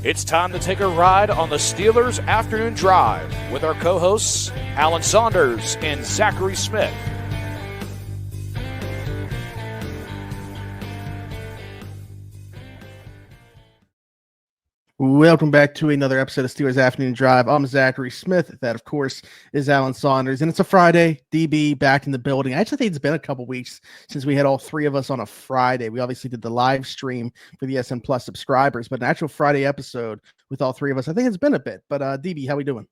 It's time to take a ride on the Steelers Afternoon Drive with our co-hosts, Aaron Saunders and Zachary Smith. Welcome back to another episode of Steelers Afternoon Drive. I'm Zachary Smith. That, of course, is Aaron Saunders. And it's a Friday. DB back in the building. I actually think it's been a couple weeks since we had all three of us on a Friday. We obviously did the live stream for the SN Plus subscribers, but an actual Friday episode with all three of us, I think it's been a bit. But DB, how we doing?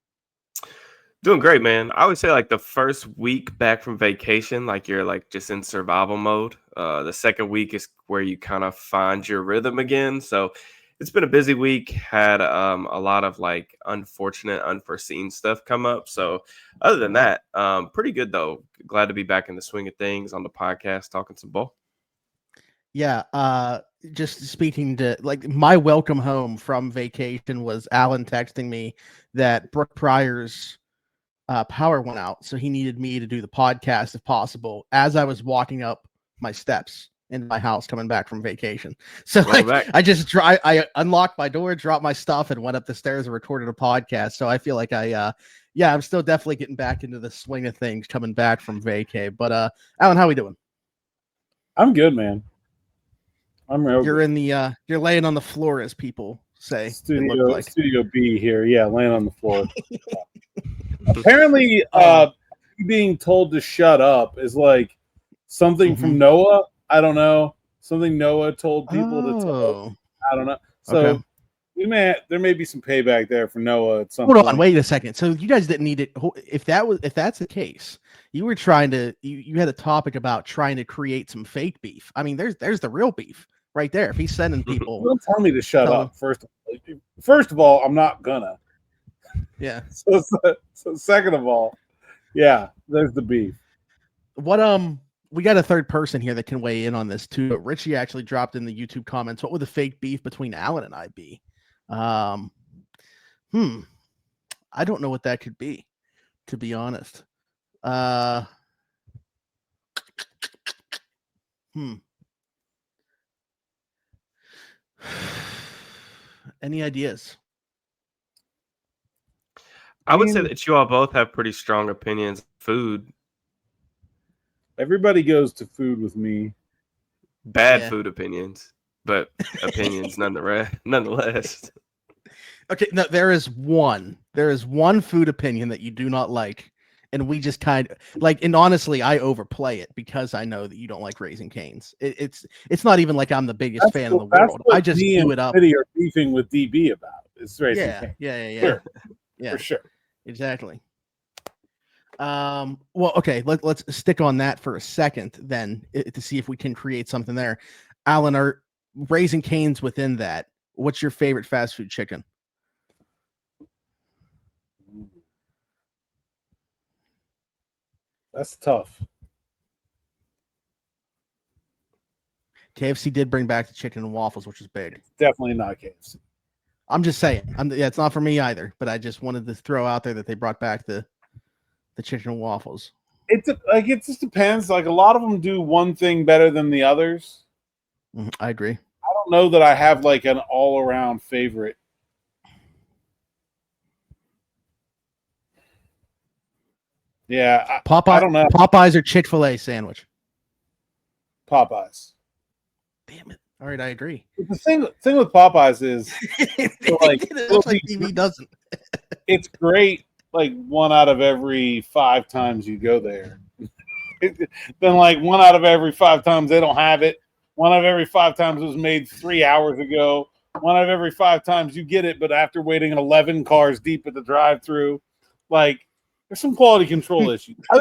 Doing great, man. I would say like the first week back from vacation, like you're like just in survival mode. The second week is where you kind of find your rhythm again. So it's been a busy week, had a lot of like unfortunate, unforeseen stuff come up. So other than that, pretty good though. Glad to be back in the swing of things on the podcast, talking some ball. Yeah, just speaking to like my welcome home from vacation was Alan texting me that Brooke Pryor's power went out. So he needed me to do the podcast if possible as I was walking up my steps in my house coming back from vacation. So like, I unlocked my door, dropped my stuff, and went up the stairs and recorded a podcast. So I feel like I'm still definitely getting back into the swing of things coming back from vacay. But Alan, how we doing? I'm good, man. I'm real. You're in the you're laying on the floor, as people say. Studio B here. Yeah, laying on the floor. Apparently being told to shut up is like something from Noah. I don't know. Something Noah told people to tell. I don't know. So there may be some payback there for Noah at some point. Hold on, wait a second. So you guys didn't need it. If that's the case, you were trying to you had a topic about trying to create some fake beef. I mean, there's the real beef right there. If he's sending people, don't tell me to shut up. First of all, I'm not gonna. Yeah. So second of all, yeah, there's the beef. We got a third person here that can weigh in on this too. But Richie actually dropped in the YouTube comments, what would the fake beef between Alan and I be? I don't know what that could be, to be honest. Any ideas? I would say that you all both have pretty strong opinions on food. Everybody goes to food with me. Bad food opinions, but opinions nonetheless. Okay, no, there is one food opinion that you do not like, and we just kind of like, and honestly, I overplay it because I know that you don't like Raising Cane's. It's not even like I'm the biggest fan in the world. I just do it up. Are beefing with DB about it's Raising Cane's. Yeah. Sure. Yeah, for sure. Exactly. Well, okay, let's stick on that for a second then to see if we can create something there. Alan, are Raising Cane's within that? What's your favorite fast food chicken? That's tough. KFC did bring back the chicken and waffles, which is big. It's definitely not KFC. I'm just saying. It's not for me either, but I just wanted to throw out there that they brought back the chicken and waffles. It just depends. Like a lot of them do one thing better than the others. I agree. I don't know that I have like an all-around favorite. Yeah, I don't know. Popeyes or Chick-fil-A sandwich? Popeyes. Damn it. All right, I agree. But the thing with Popeyes is it looks like TV doesn't. It's great like 1 out of every 5 times you go there. Then like 1 out of every 5 times they don't have it. 1 out of every 5 times it was made 3 hours ago. 1 out of every 5 times you get it, but after waiting 11 cars deep at the drive-thru. Like there's some quality control issues. I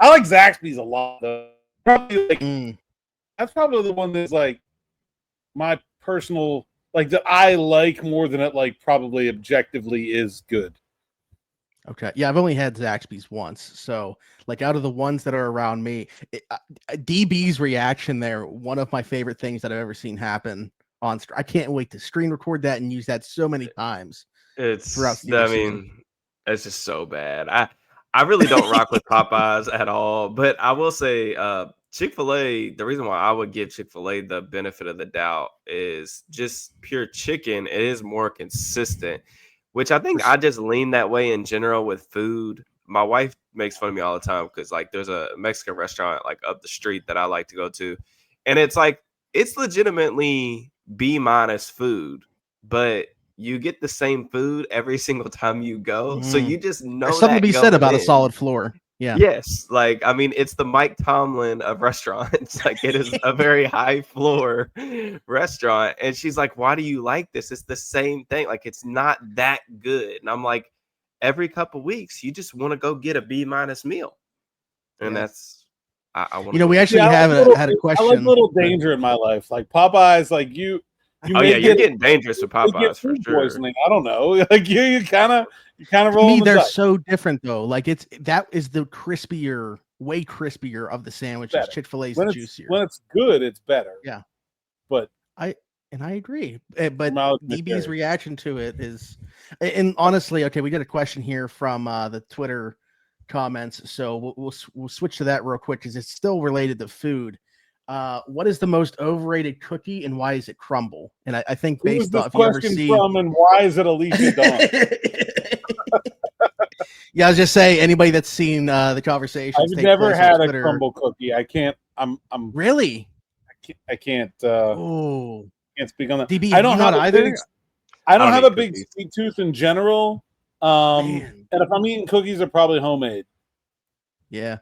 like Zaxby's a lot though. That's probably the one that's like my personal, like that I like more than it like probably objectively is good. Okay. Yeah, I've only had Zaxby's once. So like out of the ones that are around me, DB's reaction there, one of my favorite things that I've ever seen happen on. I can't wait to screen record that and use that so many times. It's just so bad. I really don't rock with Popeyes at all, but I will say Chick-fil-A, the reason why I would give Chick-fil-A the benefit of the doubt is just pure chicken. It is more consistent, which I think I just lean that way in general with food. My wife makes fun of me all the time because like there's a Mexican restaurant like up the street that I like to go to. And it's like, it's legitimately B- food, but you get the same food every single time you go. So you just know There's something to be said about a solid floor. Yeah. Yes, like I mean, it's the Mike Tomlin of restaurants. Like it is a very high floor restaurant, and she's like, "Why do you like this? It's the same thing. Like it's not that good." And I'm like, every couple weeks, you just want to go get a B- meal, and that's I want. We actually had a question. I like little danger in my life, like Popeyes. Like you oh yeah, you're getting dangerous with Popeyes for sure. Poisoning. I don't know. Like you kind of roll. To me, they're so different though. Like that is the crispier, way crispier of the sandwiches. Chick-fil-A's the juicier. When it's good, it's better. Yeah, but I agree. But DB's reaction to it is, and honestly, okay, we got a question here from the Twitter comments, so we'll switch to that real quick because it's still related to food. What is the most overrated cookie and why is it crumble? And I think based off, if you ever see from and why is it Alicia Dawn? Yeah, I was just saying anybody that's seen the conversation. I've never had a crumble cookie. I can't. I'm really. I can't. Oh, can't speak on that. DB, I don't have either. I don't have a big sweet tooth in general. And if I'm eating cookies, they're probably homemade. Yeah.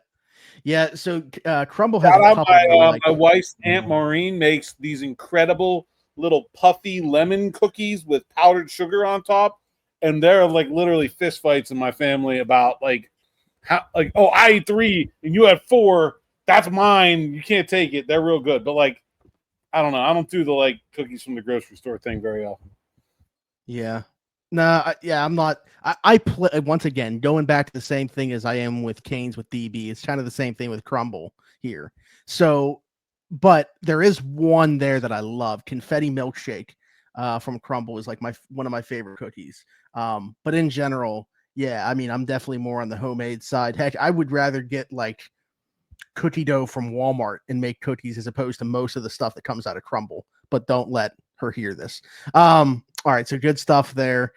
Yeah, so Crumble has a couple my wife's Aunt Maureen makes these incredible little puffy lemon cookies with powdered sugar on top, and they're like literally fist fights in my family about like how like I ate 3 and you had 4. That's mine. You can't take it. They're real good, but like I don't know. I don't do the like cookies from the grocery store thing very often. Yeah. No, I'm not. I play once again, going back to the same thing as I am with Canes with DB. It's kind of the same thing with Crumble here. So, but there is one there that I love. Confetti milkshake from Crumble is like one of my favorite cookies. But in general, yeah, I mean, I'm definitely more on the homemade side. Heck, I would rather get like cookie dough from Walmart and make cookies as opposed to most of the stuff that comes out of Crumble. But don't let her hear this. All right, so good stuff there.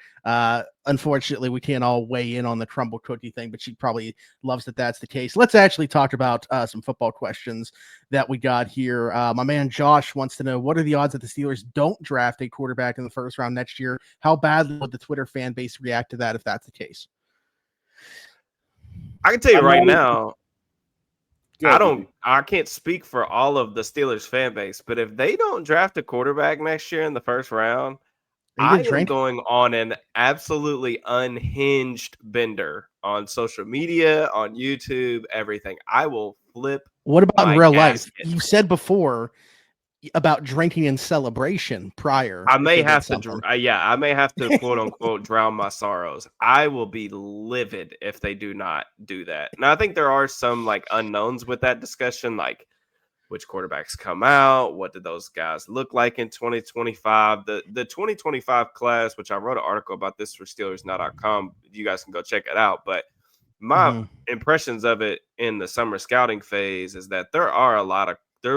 Unfortunately, we can't all weigh in on the crumble cookie thing, but she probably loves that that's the case. Let's actually talk about some football questions that we got here. My man Josh wants to know, what are the odds that the Steelers don't draft a quarterback in the first round next year? How badly would the Twitter fan base react to that if that's the case? I can tell you right now, I can't speak for all of the Steelers fan base, but if they don't draft a quarterback next year in the first round, I am going on an absolutely unhinged bender on social media, on YouTube, everything. I will flip. What about in real life? You said before about drinking in celebration prior. I may have to, I may have to quote unquote drown my sorrows. I will be livid if they do not do that. Now, I think there are some like unknowns with that discussion, like which quarterbacks come out, what did those guys look like in 2025? The 2025 class, which I wrote an article about this for SteelersNow.com. You guys can go check it out. But my impressions of it in the summer scouting phase is that there are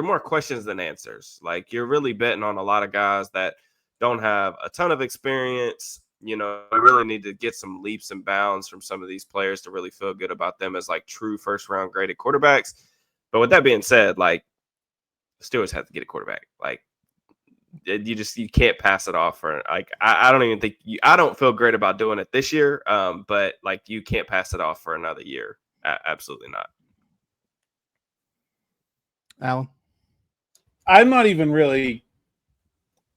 more questions than answers. Like you're really betting on a lot of guys that don't have a ton of experience. You know, we really need to get some leaps and bounds from some of these players to really feel good about them as like true first round graded quarterbacks. But with that being said, like, Steelers have to get a quarterback. Like you can't pass it off for like I don't even think I don't feel great about doing it this year. But like you can't pass it off for another year. Absolutely not. Alan, I'm not even really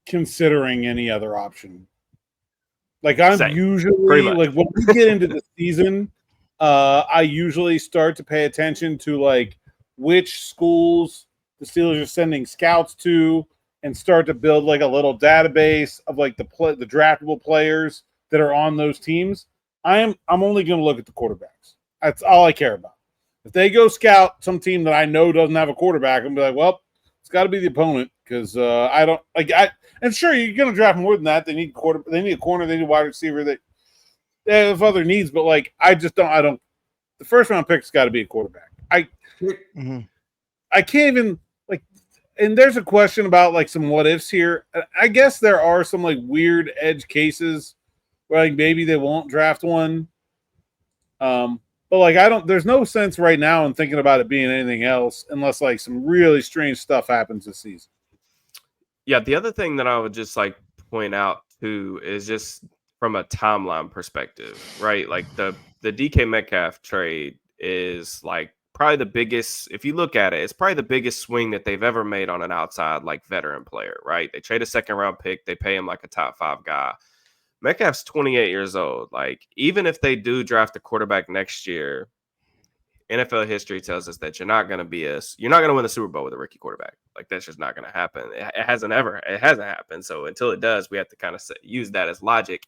considering any other option. Like I'm usually like when we get into the season, I usually start to pay attention to like which schools the Steelers are sending scouts to and start to build like a little database of like the draftable players that are on those teams. I'm only going to look at the quarterbacks. That's all I care about. If they go scout some team that I know doesn't have a quarterback, I'm be like, well, it's got to be the opponent because I don't like. And sure, you're going to draft more than that. They need They need a corner. They need a wide receiver. They have other needs, but like I just don't. I don't. The first round pick's got to be a quarterback. I can't even like. And there's a question about like some what ifs here. I guess there are some like weird edge cases where like maybe they won't draft one. But like there's no sense right now in thinking about it being anything else unless like some really strange stuff happens this season. Yeah, the other thing that I would just like point out too is just from a timeline perspective, right? Like the DK Metcalf trade is like probably the biggest, if you look at it, it's probably the biggest swing that they've ever made on an outside like veteran player, right? They trade a second round pick, they pay him like a top 5 guy. Metcalf's 28 years old. Like, even if they do draft a quarterback next year, NFL history tells us that you're not going to win the Super Bowl with a rookie quarterback. Like, that's just not going to happen. It hasn't happened. So until it does, we have to kind of use that as logic.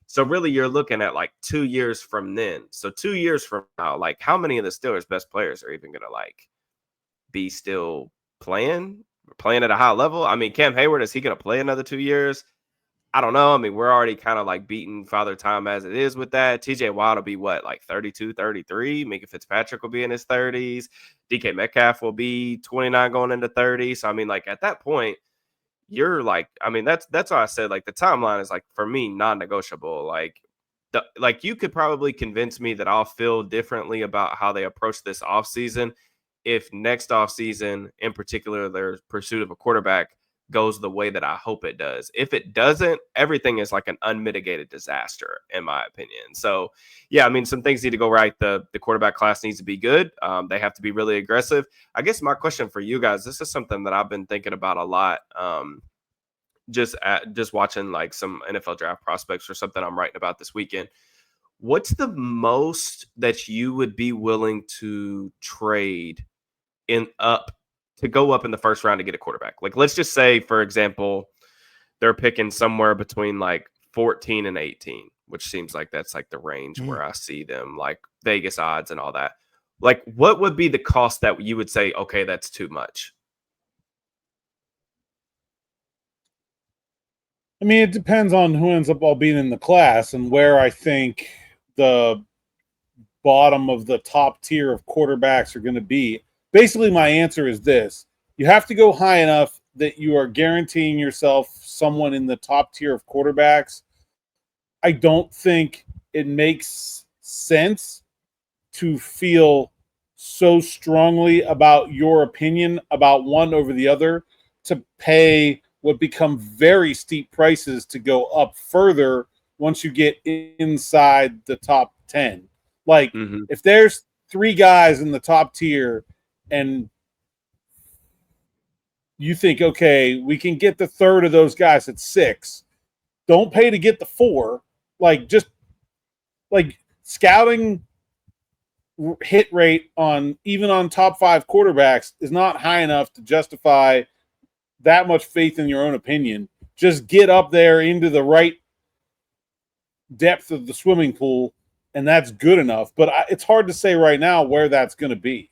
So really, you're looking at like 2 years from then. So 2 years from now, like, how many of the Steelers' best players are even going to like be still playing at a high level? I mean, Cam Hayward, is he going to play another 2 years? I don't know. I mean, we're already kind of like beating Father Time as it is with that. TJ Watt will be what, like 32, 33? Minka Fitzpatrick will be in his 30s. DK Metcalf will be 29 going into 30. So, I mean, like at that point, you're like, I mean, that's why I said like the timeline is like for me non-negotiable. Like you could probably convince me that I'll feel differently about how they approach this offseason if next offseason, in particular, their pursuit of a quarterback goes the way that I hope it does. If it doesn't, everything is like an unmitigated disaster, in my opinion. So, yeah, I mean, some things need to go right. The quarterback class needs to be good. They have to be really aggressive. I guess my question for you guys, this is something that I've been thinking about a lot. Just watching like some NFL draft prospects or something I'm writing about this weekend. What's the most that you would be willing to trade to go up in the first round to get a quarterback? Like, let's just say, for example, they're picking somewhere between like 14 and 18, which seems like that's like the range where I see them, like Vegas odds and all that. Like, what would be the cost that you would say, okay, that's too much? I mean, it depends on who ends up all being in the class and where I think the bottom of the top tier of quarterbacks are going to be. Basically, my answer is this. You have to go high enough that you are guaranteeing yourself someone in the top tier of quarterbacks. I don't think it makes sense to feel so strongly about your opinion about one over the other to pay what become very steep prices to go up further once you get inside the top 10. Like, if there's 3 guys in the top tier and you think, okay, we can get the third of those guys at 6, don't pay to get the 4. Like, just like scouting hit rate even on top 5 quarterbacks is not high enough to justify that much faith in your own opinion. Just get up there into the right depth of the swimming pool, and that's good enough. But it's hard to say right now where that's going to be.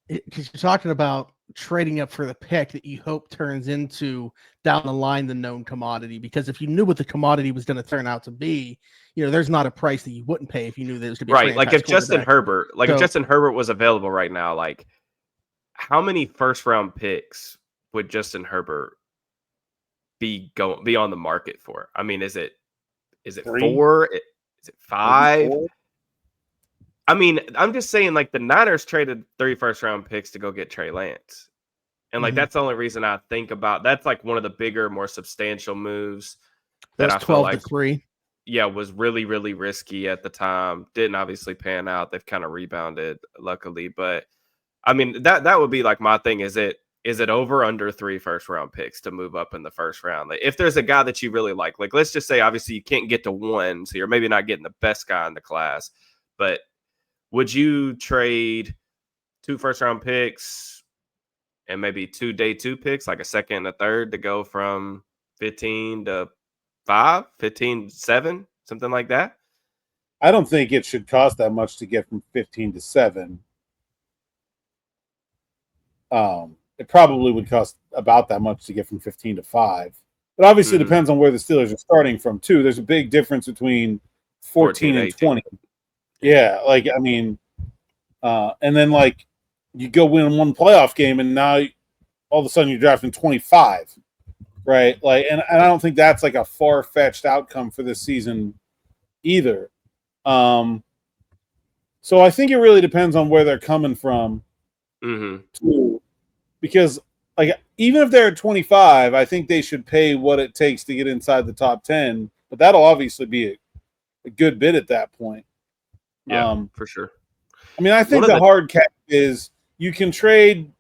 Because you're talking about trading up for the pick that you hope turns into down the line the known commodity. Because if you knew what the commodity was going to turn out to be, there's not a price that you wouldn't pay if you knew that it was going to be right. Like if Justin Herbert was available right now, like how many first round picks would Justin Herbert be on the market for? I mean, is it 4? Is it 5? I mean, I'm just saying, like, the Niners traded 3 first-round picks to go get Trey Lance. And, like, that's the only reason I think about – that's, like, one of the bigger, more substantial moves that I feel like 12-3. Yeah, was really, really risky at the time. Didn't obviously pan out. They've kind of rebounded, luckily. But, I mean, that would be, like, my thing. Is it over under 3 first-round picks to move up in the first round? Like, if there's a guy that you really like, let's just say, obviously, you can't get to 1, so you're maybe not getting the best guy in the class. But – would you trade 2 first-round picks and maybe 2 day 2 picks, like a second and a third, to go from 15 to 5, 15 to 7, something like that? I don't think it should cost that much to get from 15 to 7. It probably would cost about that much to get from 15 to 5. But obviously it depends on where the Steelers are starting from, too. There's a big difference between 14 and 20. Yeah, like, I mean, and then, like, you go win one playoff game, and now all of a sudden you're drafting 25, right? Like, and I don't think that's like a far-fetched outcome for this season either. So I think it really depends on where they're coming from. Too, because like even if they're at 25, I think they should pay what it takes to get inside the top 10. But that'll obviously be a good bit at that point. Yeah, for sure. I mean, I think the hard cap is you can trade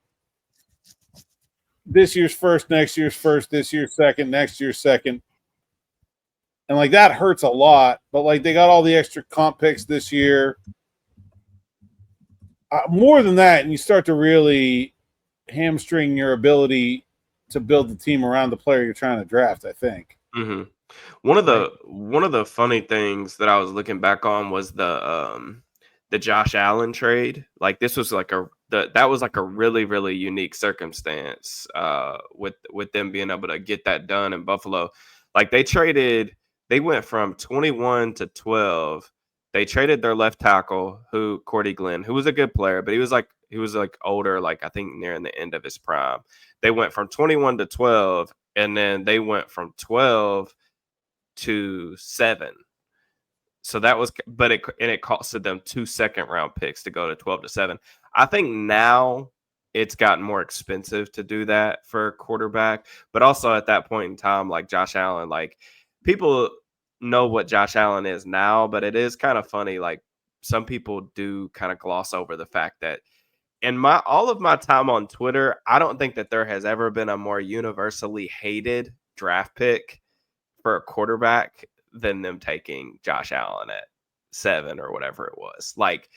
this year's first, next year's first, this year's second, next year's second. And like that hurts a lot. But like they got all the extra comp picks this year. More than that, and you start to really hamstring your ability to build the team around the player you're trying to draft, I think. One of the funny things that I was looking back on was the Josh Allen trade. Like this was like that was like a really, really unique circumstance with them being able to get that done in Buffalo. Like they went from 21 to 12. They traded their left tackle, Cordy Glenn, who was a good player, but he was like older, like I think nearing the end of his prime. They went from 21 to 12, and then they went from 12 to 7. So that was, but it costed them 2 second-round picks to go to 12 to 7. I think now it's gotten more expensive to do that for a quarterback, but also at that point in time, like Josh Allen, like people know what Josh Allen is now, but it is kind of funny. Like some people do kind of gloss over the fact that in all of my time on Twitter, I don't think that there has ever been a more universally hated draft pick for a quarterback than them taking Josh Allen at 7 or whatever it was. Like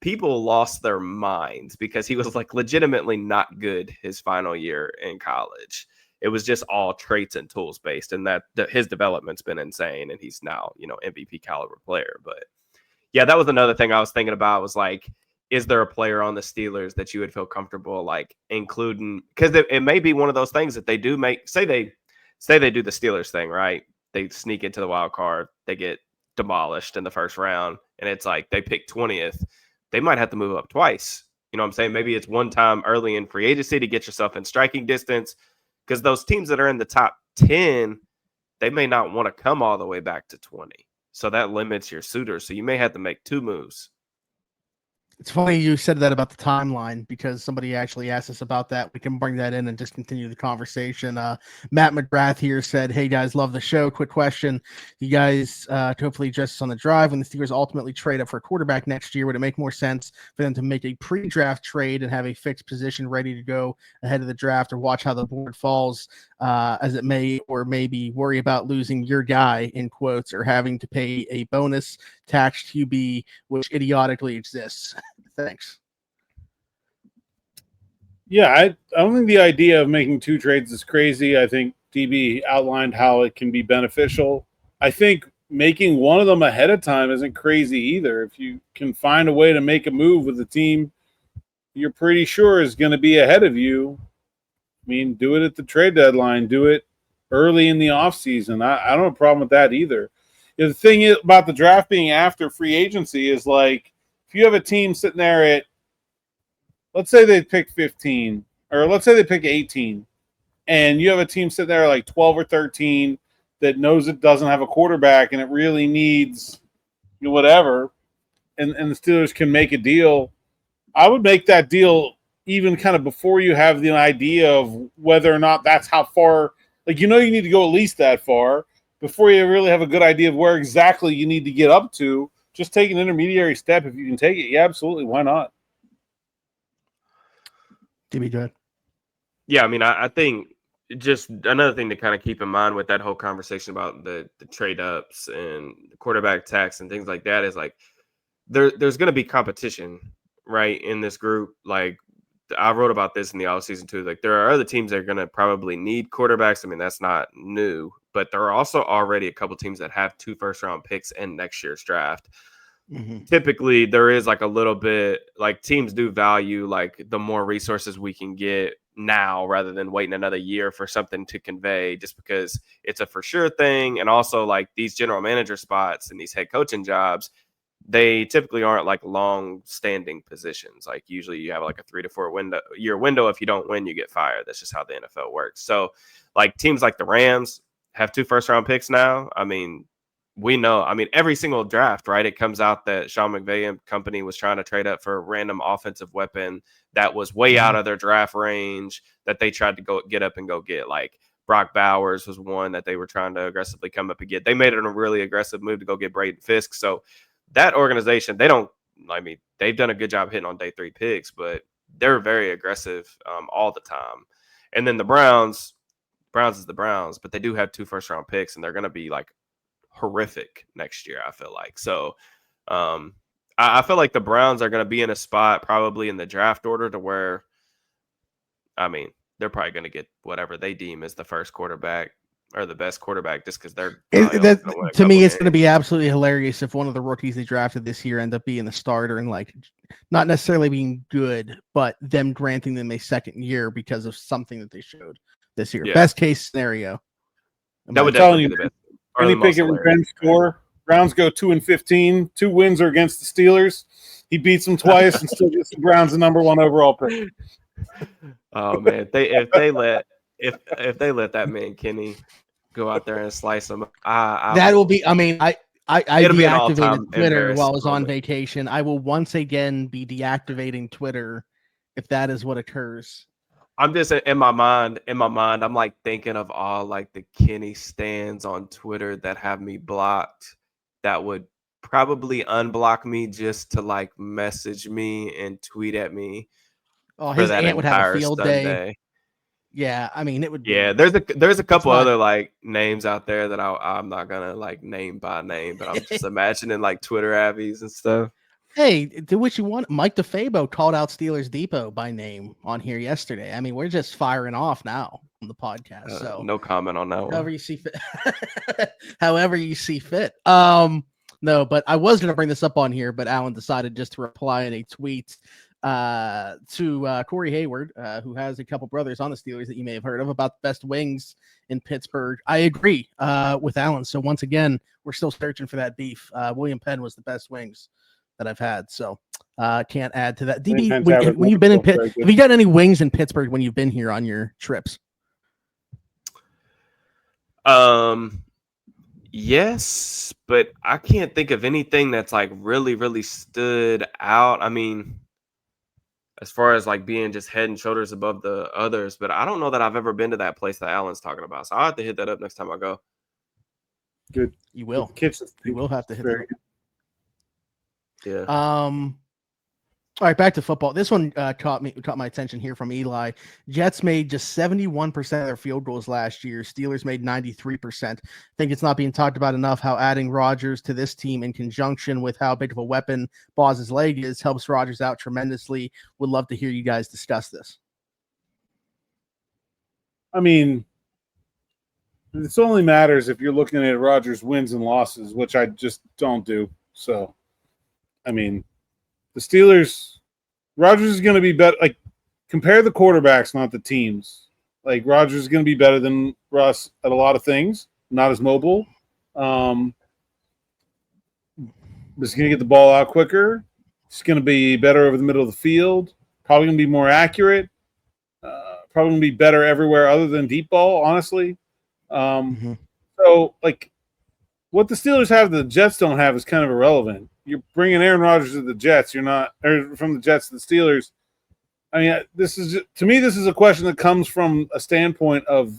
people lost their minds because he was like legitimately not good his final year in college. It was just all traits and tools based, and that his development's been insane, and he's now, MVP caliber player. But yeah, that was another thing I was thinking about was like, is there a player on the Steelers that you would feel comfortable like including? Because it may be one of those things that they do say they do the Steelers thing, right? They sneak into the wild card, they get demolished in the first round, and it's like they pick 20th. They might have to move up twice. You know what I'm saying? Maybe it's one time early in free agency to get yourself in striking distance. Because those teams that are in the top 10, they may not want to come all the way back to 20. So that limits your suitors. So you may have to make 2 moves. It's funny you said that about the timeline because somebody actually asked us about that. We can bring that in and just continue the conversation. Matt McGrath here said, "Hey guys, love the show. Quick question. You guys hopefully address this on the drive. When the Steelers ultimately trade up for a quarterback next year, would it make more sense for them to make a pre-draft trade and have a fixed position ready to go ahead of the draft, or watch how the board falls as it may, or maybe worry about losing your guy in quotes or having to pay a bonus tax QB, which idiotically exists?" Thanks. Yeah, I don't think the idea of making 2 trades is crazy. I think DB outlined how it can be beneficial. I think making one of them ahead of time isn't crazy either. If you can find a way to make a move with a team you're pretty sure is going to be ahead of you, I mean, do it at the trade deadline. Do it early in the offseason. I don't have a problem with that either. The thing is about the draft being after free agency is like, if you have a team sitting there at, let's say they pick 15, or let's say they pick 18, and you have a team sitting there like 12 or 13 that knows it doesn't have a quarterback and it really needs whatever, and the Steelers can make a deal, I would make that deal even kind of before you have the idea of whether or not that's how far, like, you need to go at least that far before you really have a good idea of where exactly you need to get up to. Just take an intermediary step if you can take it. Yeah, absolutely. Why not? DB, go ahead. Yeah, I mean, I think just another thing to kind of keep in mind with that whole conversation about the trade ups and the quarterback tax and things like that is like there's going to be competition, right, in this group. Like I wrote about this in the offseason too. Like there are other teams that are going to probably need quarterbacks. I mean, that's not new, but there are also already a couple teams that have 2 first-round picks in next year's draft. Mm-hmm. Typically, there is like a little bit like teams do value like the more resources we can get now rather than waiting another year for something to convey, just because it's a for sure thing. And also like these general manager spots and these head coaching jobs, they typically aren't like long-standing positions. Like usually you have like a 3 to 4 year window. If you don't win, you get fired. That's just how the NFL works. So like teams like the Rams have 2 first-round picks now. I mean, we know. I mean, every single draft, right? It comes out that Sean McVay and company was trying to trade up for a random offensive weapon that was way out of their draft range that they tried to go get up and go get. Like Brock Bowers was one that they were trying to aggressively come up and get. They made it a really aggressive move to go get Braden Fisk. So that organization, they've done a good job hitting on day 3 picks, but they're very aggressive all the time. And then the Browns is the Browns, but they do have 2 first-round picks, and they're going to be like horrific next year, I feel like. So I feel like the Browns are going to be in a spot probably in the draft order to where, I mean, they're probably going to get whatever they deem as the first quarterback or the best quarterback just because they're to me, it's going to be absolutely hilarious if one of the rookies they drafted this year end up being the starter and like not necessarily being good, but them granting them a second year because of something that they showed this year. Yeah. Best case scenario. That would definitely be the best. Kenny Pickett revenge score. Browns go 2-15. 2 wins are against the Steelers. He beats them twice and still gets the Browns the number 1 overall pick. Oh man, if they let that man Kenny go out there and slice them, that will be. I mean, I deactivated Twitter while I was on vacation. I will once again be deactivating Twitter if that is what occurs. I'm just in my mind. I'm like thinking of all like the Kenny stands on Twitter that have me blocked. That would probably unblock me just to like message me and tweet at me. Oh, his aunt would have a field day. Yeah, I mean it would. Yeah, there's a couple other like names out there that I'm not gonna like name by name, but I'm just imagining like Twitter avies and stuff. Hey, do what you want. Mike DeFabo called out Steelers Depot by name on here yesterday. I mean, we're just firing off now on the podcast. So no comment on that one. However you see fit. However you see fit. No, but I was going to bring this up on here, but Alan decided just to reply in a tweet to Corey Hayward, who has a couple brothers on the Steelers that you may have heard of, about the best wings in Pittsburgh. I agree with Alan. So once again, we're still searching for that beef. William Penn was the best wings that I've had, so can't add to that. DB, when you've been in Pitt, have you got any wings in Pittsburgh when you've been here on your trips? Yes, but I can't think of anything that's like really, really stood out. I mean, as far as like being just head and shoulders above the others, but I don't know that I've ever been to that place that Alan's talking about. So I'll have to hit that up next time I go. Good. You will. You will have to hit that. Yeah. All right, back to football. This one caught my attention here from Eli. Jets made just 71% of their field goals last year. Steelers made 93%. I think it's not being talked about enough how adding Rodgers to this team in conjunction with how big of a weapon Bos's leg is helps Rodgers out tremendously. Would love to hear you guys discuss this. I mean, this only matters if you're looking at Rodgers' wins and losses, which I just don't do. So, I mean, the Steelers, Rodgers is going to be better. Like, compare the quarterbacks, not the teams. Like, Rodgers is going to be better than Russ at a lot of things. Not as mobile. He's going to get the ball out quicker. He's going to be better over the middle of the field. Probably going to be more accurate. Probably going to be better everywhere other than deep ball, honestly. So, like, what the Steelers have that the Jets don't have is kind of irrelevant. You're bringing Aaron Rodgers to the Jets. You're not, or from the Jets to the Steelers. I mean, this is, to me, this is a question that comes from a standpoint of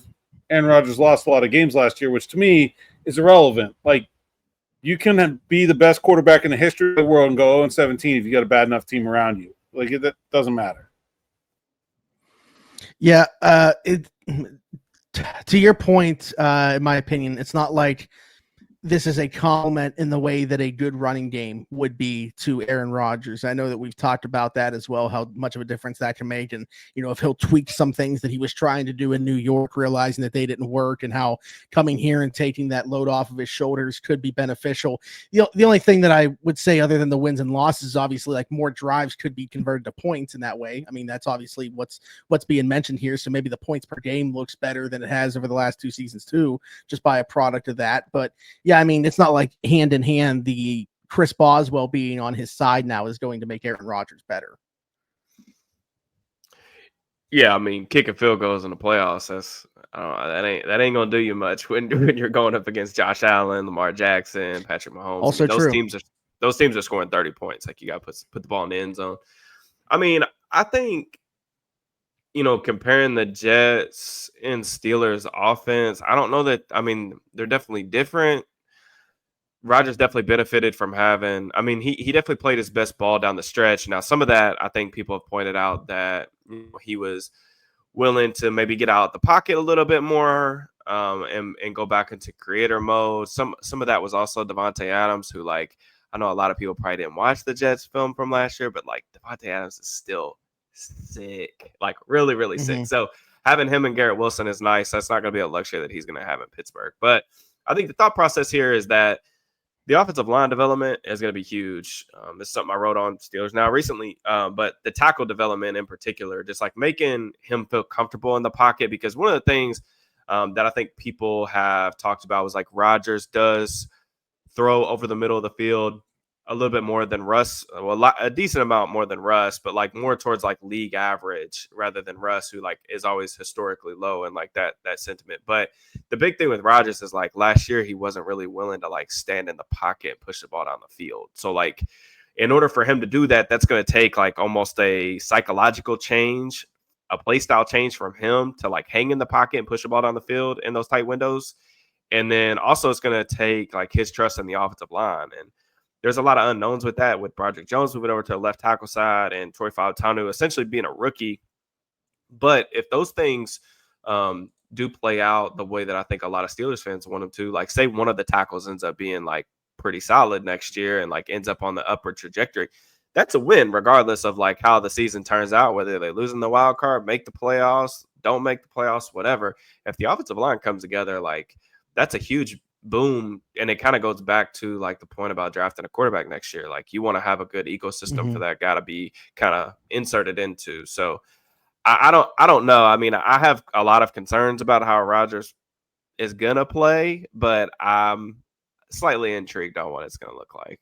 Aaron Rodgers lost a lot of games last year, which to me is irrelevant. Like, you can be the best quarterback in the history of the world and go 0-17 if you got a bad enough team around you. Like, that doesn't matter. Yeah, to your point, in my opinion, it's not like this is a compliment in the way that a good running game would be to Aaron Rodgers. I know that we've talked about that as well, how much of a difference that can make. And, you know, if he'll tweak some things that he was trying to do in New York, realizing that they didn't work, and how coming here and taking that load off of his shoulders could be beneficial. The only thing that I would say other than the wins and losses, obviously, like, more drives could be converted to points in that way. I mean, that's obviously what's being mentioned here. So maybe the points per game looks better than it has over the last 2 seasons too, just by a product of that. But yeah, I mean, it's not like hand in hand, the Chris Boswell being on his side now is going to make Aaron Rodgers better. Yeah, I mean, kicking field goals in the playoffs, that ain't gonna do you much when you're going up against Josh Allen, Lamar Jackson, Patrick Mahomes. Also true. Those teams are scoring 30 points. Like, you got to put the ball in the end zone. I mean, I think, comparing the Jets and Steelers offense, I don't know that. I mean, they're definitely different. Rodgers definitely benefited from having. I mean, he definitely played his best ball down the stretch. Now, some of that, I think people have pointed out that he was willing to maybe get out the pocket a little bit more, and go back into creator mode. Some of that was also Devontae Adams, who, like, I know a lot of people probably didn't watch the Jets film from last year, but like, Devontae Adams is still sick, like really, really sick. So having him and Garrett Wilson is nice. That's not going to be a luxury that he's going to have in Pittsburgh. But I think the thought process here is that the offensive line development is going to be huge. This is something I wrote on Steelers Now recently, but the tackle development in particular, just like making him feel comfortable in the pocket, because one of the things that I think people have talked about was, like, Rodgers does throw over the middle of the field a little bit more than Russ, a decent amount more than Russ, but like more towards like league average rather than Russ, who like is always historically low and like that sentiment. But the big thing with Rodgers is, like, last year he wasn't really willing to like stand in the pocket and push the ball down the field. So like, in order for him to do that, that's going to take like almost a psychological change, a play style change from him to like hang in the pocket and push the ball down the field in those tight windows. And then also it's going to take like his trust in the offensive line. And there's a lot of unknowns with that, with Broderick Jones moving over to the left tackle side and Troy Fautanu essentially being a rookie. But if those things do play out the way that I think a lot of Steelers fans want them to, like, say one of the tackles ends up being like pretty solid next year and like ends up on the upward trajectory, that's a win regardless of like how the season turns out, whether they lose in the wild card, make the playoffs, don't make the playoffs, whatever. If the offensive line comes together, like, that's a huge boom. And it kind of goes back to like the point about drafting a quarterback next year. Like, you want to have a good ecosystem for that guy to be kind of inserted into. So I don't know. I mean, I have a lot of concerns about how Rodgers is gonna play, but I'm slightly intrigued on what it's gonna look like.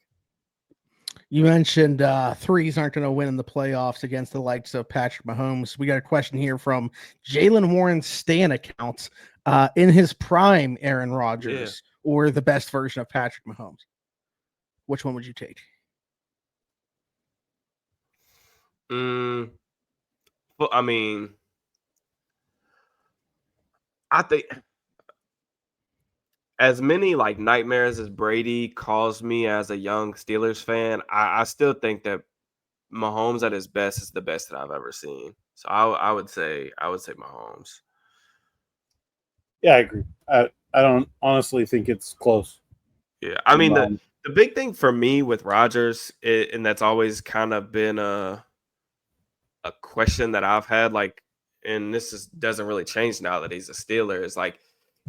You mentioned threes aren't going to win in the playoffs against the likes of Patrick Mahomes. We got a question here from Jalen Warren's Stan account. In his prime, Aaron Rodgers or the best version of Patrick Mahomes? Which one would you take? Well, I mean, I think as many like nightmares as Brady caused me as a young Steelers fan, I still think that Mahomes at his best is the best that I've ever seen. So I would say Mahomes. Yeah, I agree. I don't honestly think it's close. Yeah, I mean the big thing for me with Rodgers, and that's always kind of been a question that I've had, like, and this doesn't really change now that he's a Steeler, is like,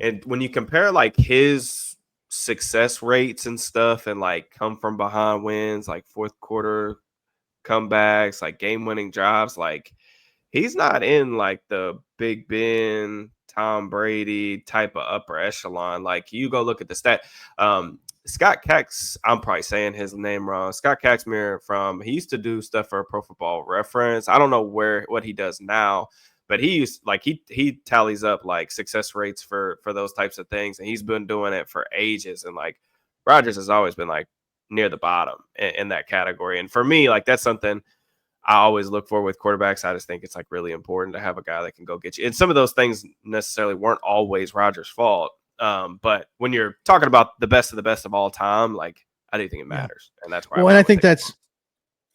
and when you compare like his success rates and stuff, and like come from behind wins, like fourth quarter comebacks, like game-winning drives, like, he's not in like the Big Ben, Tom Brady type of upper echelon. Like, you go look at the stat. Scott Cax, I'm probably saying his name wrong. Scott Caxmere he used to do stuff for Pro Football Reference. I don't know what he does now, but he tallies up like success rates for those types of things, and he's been doing it for ages. And like, Rodgers has always been like near the bottom in that category. And for me, like, that's something I always look for with quarterbacks. I just think it's like really important to have a guy that can go get you. And some of those things necessarily weren't always Rodgers' fault. But when you're talking about the best of all time, like, I do think it matters. And that's why. Well, and I think that's,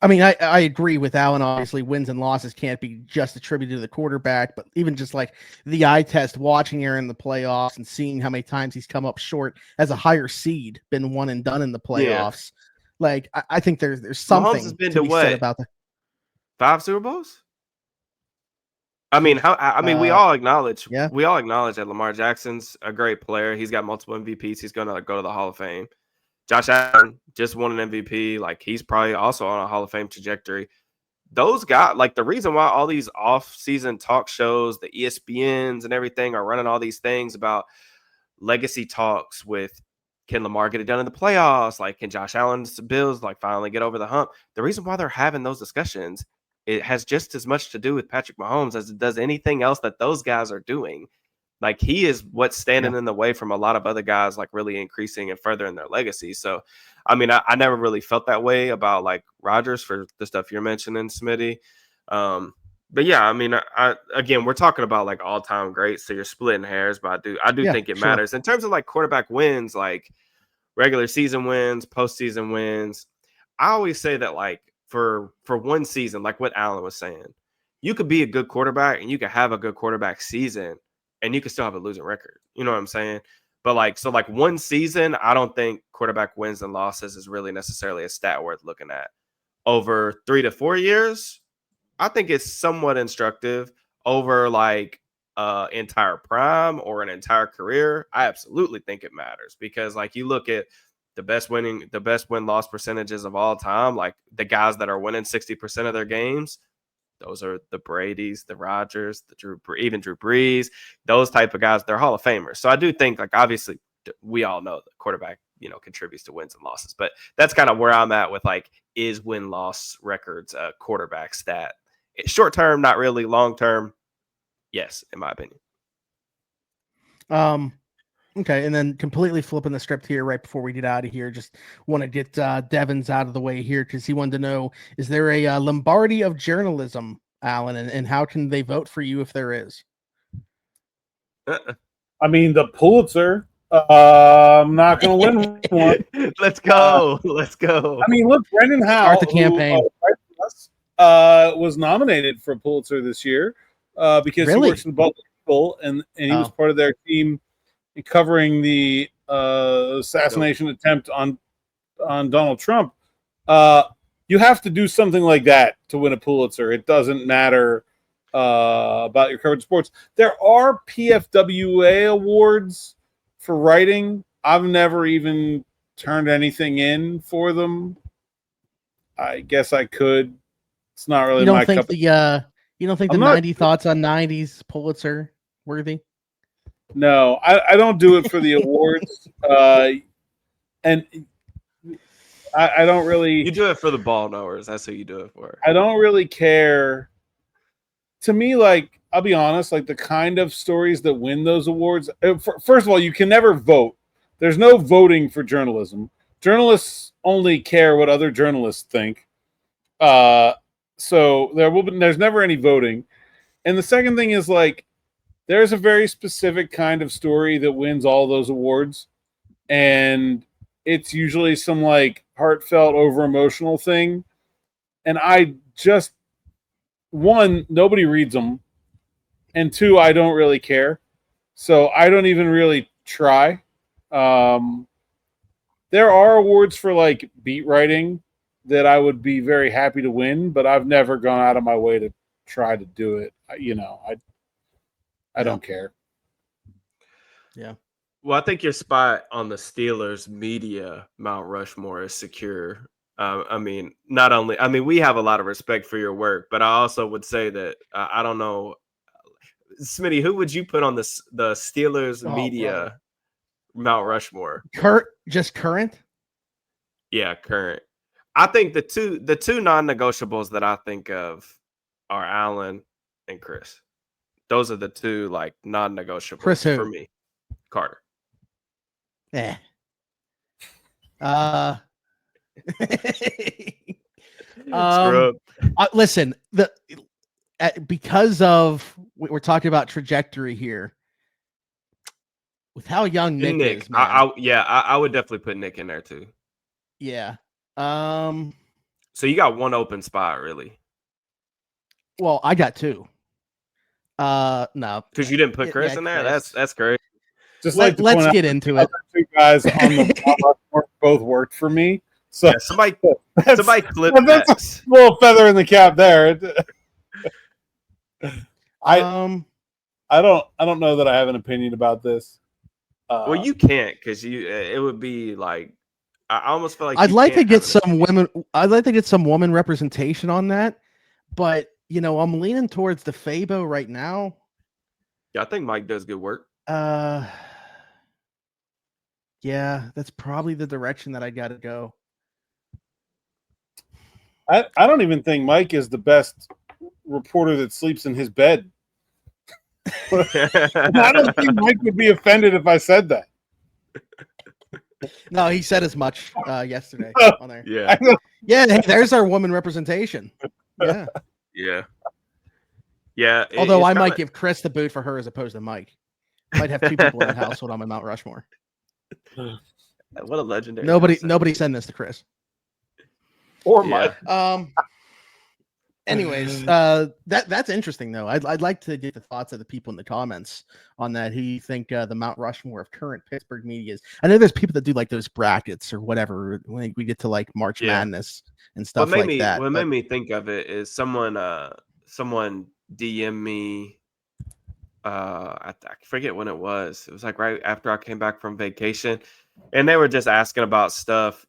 I mean, I agree with Alan. Obviously, wins and losses can't be just attributed to the quarterback, but even just like the eye test, watching Aaron in the playoffs and seeing how many times he's come up short as a higher seed, been one and done in the playoffs. Yeah. Like, I think there's something Mahomes has been to be said about that. 5 Super Bowls? I mean, we all acknowledge that Lamar Jackson's a great player. He's got multiple MVPs. He's going to go to the Hall of Fame. Josh Allen just won an MVP. Like, he's probably also on a Hall of Fame trajectory. Those guys, like, the reason why all these off-season talk shows, the ESPNs and everything, are running all these things about legacy talks with can Lamar get it done in the playoffs? Like, can Josh Allen's Bills like finally get over the hump? The reason why they're having those discussions, it has just as much to do with Patrick Mahomes as it does anything else that those guys are doing. Like, he is what's standing in the way from a lot of other guys, like really increasing and furthering their legacy. So, I mean, I never really felt that way about like Rodgers for the stuff you're mentioning, Smitty. But yeah, I mean, again, we're talking about like all time greats, so you're splitting hairs, but I do think it matters in terms of like quarterback wins, like regular season wins, postseason wins. I always say that like for one season, like what Allen was saying, you could be a good quarterback and you could have a good quarterback season and you could still have a losing record. You know what I'm saying? But like, so like one season, I don't think quarterback wins and losses is really necessarily a stat worth looking at. Over 3 to 4 years, I think it's somewhat instructive. Over like entire prime or an entire career, I absolutely think it matters, because like you look at the best win-loss percentages of all time, like the guys that are winning 60% of their games, those are the Bradys, the Rodgers, even Drew Brees, those type of guys. They're Hall of Famers. So I do think, like, obviously we all know the quarterback, contributes to wins and losses, but that's kind of where I'm at with like, is win-loss records a quarterback stat? Short term, not really. Long term, yes, in my opinion. Okay, and then completely flipping the script here right before we get out of here, just want to get Devins out of the way here because he wanted to know, is there a Lombardi of journalism, Alan, and how can they vote for you if there is? I mean, the Pulitzer. I'm not going to win one. Let's go. Let's go. I mean, look, Brendan Howe, start the campaign. Was nominated for a Pulitzer this year because Really? he works in the Buffalo, and he was part of their team covering the assassination attempt on Donald Trump. You have to do something like that to win a Pulitzer. It doesn't matter about your coverage of sports. There are PFWA awards for writing. I've never even turned anything in for them. I guess I could. It's not really my cup. You don't think the 90 thoughts on 90s Pulitzer worthy? No, I don't do it for the awards. And I don't really. You do it for the ball knowers. That's who you do it for. I don't really care. To me, like, I'll be honest, like the kind of stories that win those awards. First of all, you can never vote. There's no voting for journalism. Journalists only care what other journalists think. So there's never any voting. And the second thing is, like, there's a very specific kind of story that wins all those awards. And it's usually some like heartfelt, over emotional thing. And I just, one, nobody reads them. And two, I don't really care. So I don't even really try. There are awards for like beat writing that I would be very happy to win, but I've never gone out of my way to try to do it. I don't care. Yeah. Well, I think your spot on the Steelers media Mount Rushmore is secure. We have a lot of respect for your work, but I also would say that I don't know, Smitty, who would you put on the Steelers media Mount Rushmore? Just current? Yeah, current. I think the two non-negotiables that I think of are Allen and Chris. Those are the two like non-negotiables Chris who? for me. Carter. Yeah. Listen, because of we're talking about trajectory here, with how young Nick is, man. I would definitely put Nick in there too. Yeah. So you got one open spot, really? Well, I got two. No, because you didn't put Chris in there. Chris. That's great. Just let's get into it. Two guys on the both worked for me. So yeah, somebody clip that. That's a little feather in the cap there. I don't know that I have an opinion about this. Well, you can't, because it would be like, I almost feel like I'd like to get some women. I'd like to get some woman representation on that, but I'm leaning towards the Fabo right now. Yeah, I think Mike does good work. Yeah, that's probably the direction that I got to go. I don't even think Mike is the best reporter that sleeps in his bed. I don't think Mike would be offended if I said that. No, he said as much yesterday on there. Yeah. Yeah, hey, there's our woman representation. Yeah. Yeah. Yeah. Although I might give Chris the boot for her as opposed to Mike. Might have two people in the household on my Mount Rushmore. What a legendary. Nobody send this to Chris. Or Mike. Anyways, that's interesting though. I'd like to get the thoughts of the people in the comments on that. Who you think the Mount Rushmore of current Pittsburgh media is? I know there's people that do like those brackets or whatever when we get to like March Madness and stuff like that. What made me think of it is someone DM me. I forget when it was. It was like right after I came back from vacation, and they were just asking about stuff.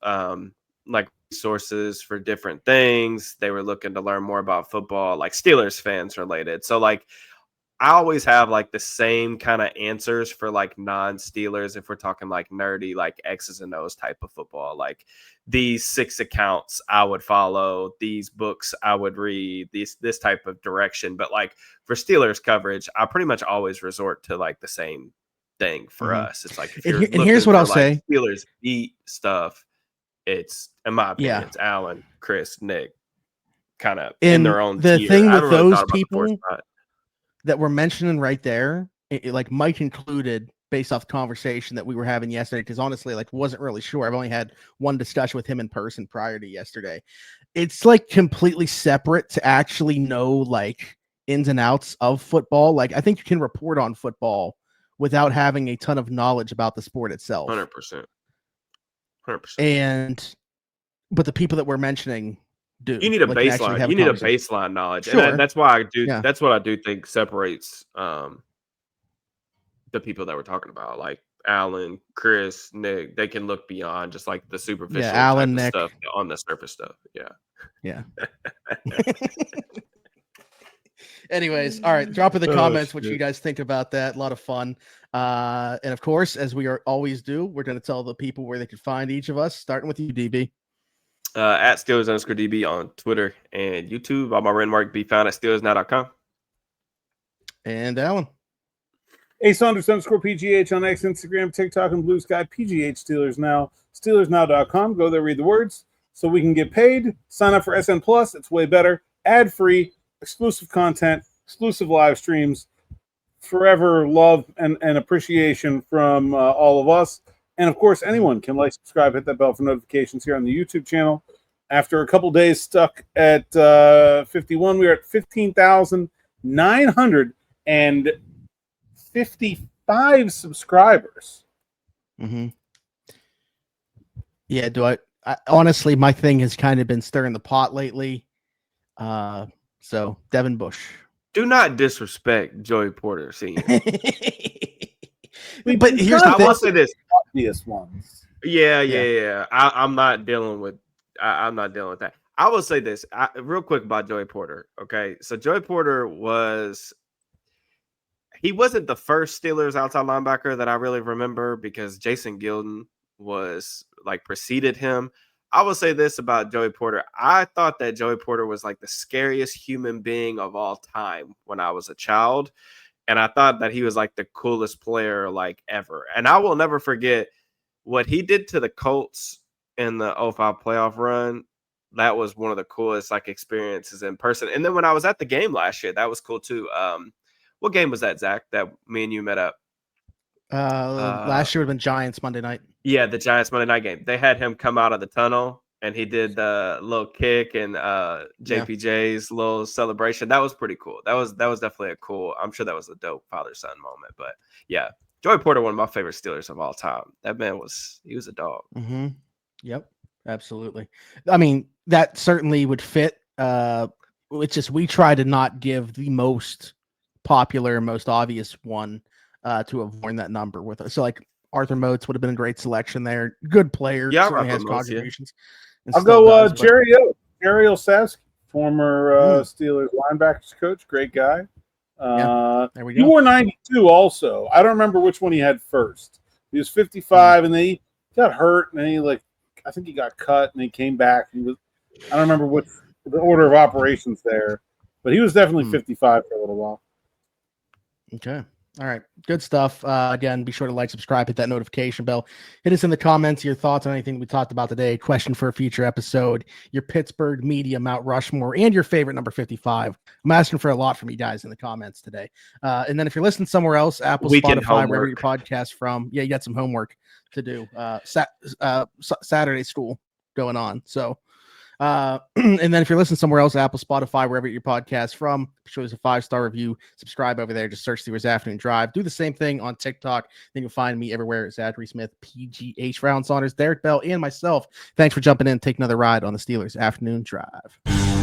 Like resources for different things. They were looking to learn more about football, like Steelers fans related. So like I always have like the same kind of answers for like non-Steelers if we're talking like nerdy, like X's and O's type of football. Like these 6 accounts I would follow, these books I would read, this type of direction. But like for Steelers coverage, I pretty much always resort to like the same thing for us. It's like if you're and here's what I'll say. Steelers beat stuff. It's, in my opinion, it's Alan, Chris, Nick, kind of in their own the tier. thing with those people that we're mentioning right there, like Mike included, based off the conversation that we were having yesterday, because honestly, like wasn't really sure. I've only had one discussion with him in person prior to yesterday. It's like completely separate to actually know like ins and outs of football. Like I think you can report on football without having a ton of knowledge about the sport itself. 100%. 100%. But the people that we're mentioning do. You need a baseline. You need a baseline knowledge, sure. And that's why I do. Yeah. That's what I do think separates the people that we're talking about, like Alan, Chris, Nick. They can look beyond just like the superficial Alan, Nick. stuff on the surface stuff. Yeah. Anyways, all right. Drop in the comments what you guys think about that. A lot of fun. And of course, as we always do, we're going to tell the people where they can find each of us, starting with you, DB. At Steelers_DB on Twitter and YouTube. All my written work be found at SteelersNow.com. And Alan. Saunders_PGH on X, Instagram, TikTok, and Blue Sky. PGH Steelers Now. SteelersNow.com. Go there, read the words so we can get paid. Sign up for SN Plus. It's way better. Ad-free. Exclusive content, exclusive live streams, forever love and appreciation from all of us. And, of course, anyone can like, subscribe, hit that bell for notifications here on the YouTube channel. After a couple days stuck at 51, we are at 15,955 subscribers. Mm-hmm. Yeah, I honestly, my thing has kind of been stirring the pot lately. So, Devin Bush. Do not disrespect Joey Porter, Sr. But here's I will say this: obvious ones. Yeah. I'm not dealing with. I'm not dealing with that. I will say this real quick about Joey Porter. Okay, so Joey Porter wasn't the first Steelers outside linebacker that I really remember because Jason Gilden was like preceded him. I will say this about Joey Porter. I thought that Joey Porter was like the scariest human being of all time when I was a child. And I thought that he was like the coolest player like ever. And I will never forget what he did to the Colts in the 05 playoff run. That was one of the coolest like experiences in person. And then when I was at the game last year, that was cool too. What game was that, Zach, that me and you met up? Last year would have been Giants Monday night. Yeah, the Giants Monday night game. They had him come out of the tunnel and he did the little kick and JPJ's little celebration. That was pretty cool. That was definitely a cool. I'm sure that was a dope father-son moment. But yeah, Joey Porter, one of my favorite Steelers of all time. That man was a dog. Mm-hmm. Yep, absolutely. I mean, that certainly would fit. It's just we try to not give the most popular, most obvious one to avoid that number with us. So like Arthur Motes would have been a great selection there. Good player. Yeah, certainly has contributions. I'll go Jerry Olszewski, former Steelers linebackers coach. Great guy. There we go. He wore 92 also. I don't remember which one he had first. He was 55, and then he got hurt, and then I think he got cut, and he came back. I don't remember what the order of operations there, but he was definitely 55 for a little while. Okay. All right. Good stuff. Again, be sure to like, subscribe, hit that notification bell. Hit us in the comments your thoughts on anything we talked about today. Question for a future episode. Your Pittsburgh media Mount Rushmore and your favorite number 55. I'm asking for a lot from you guys in the comments today. And then if you're listening somewhere else, Apple, Weekend Spotify, homework. wherever your podcast from. Yeah, you got some homework to do. Saturday school going on. So, and then if you're listening somewhere else, Apple, Spotify, wherever your podcast from, show us a 5-star review, subscribe over there, just search Steelers Afternoon Drive. Do the same thing on TikTok. Then you'll find me everywhere. Zachary Smith, PGH, Aaron Saunders, Derrick Bell, and myself. Thanks for jumping in and taking another ride on the Steelers Afternoon Drive.